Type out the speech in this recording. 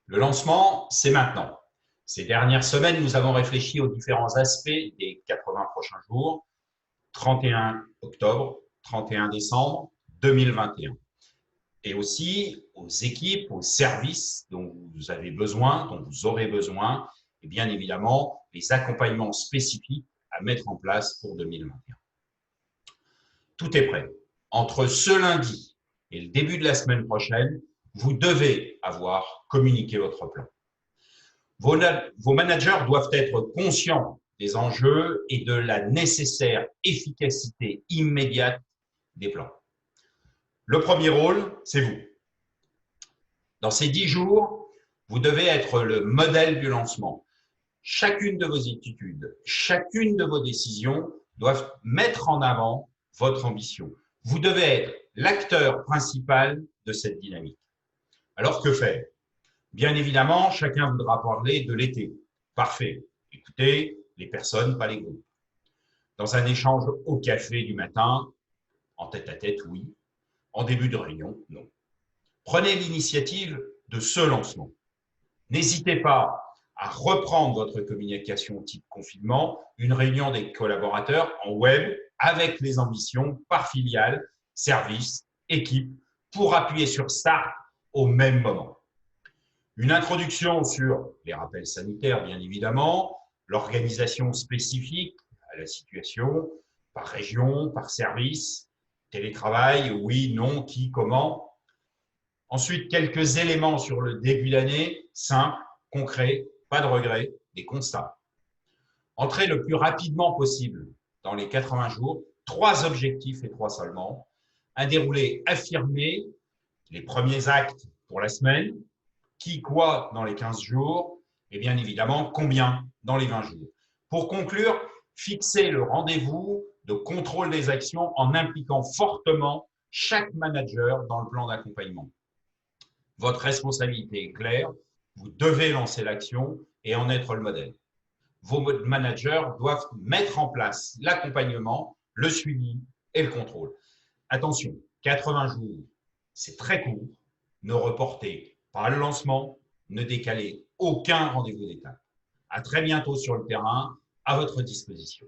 Le lancement, c'est maintenant. Ces dernières semaines, nous avons réfléchi aux différents aspects des 80 prochains jours, 31 octobre, 31 décembre 2021. Et aussi aux équipes, aux services dont vous avez besoin, dont vous aurez besoin, et bien évidemment les accompagnements spécifiques à mettre en place pour 2021. Tout est prêt. Entre ce lundi et le début de la semaine prochaine, vous devez avoir communiqué votre plan. Vos managers doivent être conscients des enjeux et de la nécessaire efficacité immédiate des plans. Le premier rôle, c'est vous. Dans ces 10 jours, vous devez être le modèle du lancement. Chacune de vos attitudes, chacune de vos décisions doivent mettre en avant votre ambition. Vous devez être l'acteur principal de cette dynamique. Alors, que faire? Bien évidemment, chacun voudra parler de l'été. Parfait. Écoutez les personnes, pas les groupes. Dans un échange au café du matin, en tête-à-tête, oui. En début de réunion, non. Prenez l'initiative de ce lancement. N'hésitez pas à reprendre votre communication type confinement, une réunion des collaborateurs en web avec les ambitions par filiale, service, équipe, pour appuyer sur Start au même moment. Une introduction sur les rappels sanitaires, bien évidemment, l'organisation spécifique à la situation, par région, par service, télétravail, oui, non, qui, comment. Ensuite, quelques éléments sur le début d'année, simple, concret, pas de regrets, des constats. Entrez le plus rapidement possible dans les 80 jours, 3 objectifs et 3 seulement. Un déroulé affirmé, les premiers actes pour la semaine, qui, quoi dans les 15 jours, et bien évidemment, combien dans les 20 jours. Pour conclure, fixez le rendez-vous de contrôle des actions en impliquant fortement chaque manager dans le plan d'accompagnement. Votre responsabilité est claire, vous devez lancer l'action et en être le modèle. Vos managers doivent mettre en place l'accompagnement, le suivi et le contrôle. Attention, 80 jours, c'est très court. Ne reportez pas le lancement, ne décalez aucun rendez-vous d'étape. À très bientôt sur le terrain, à votre disposition.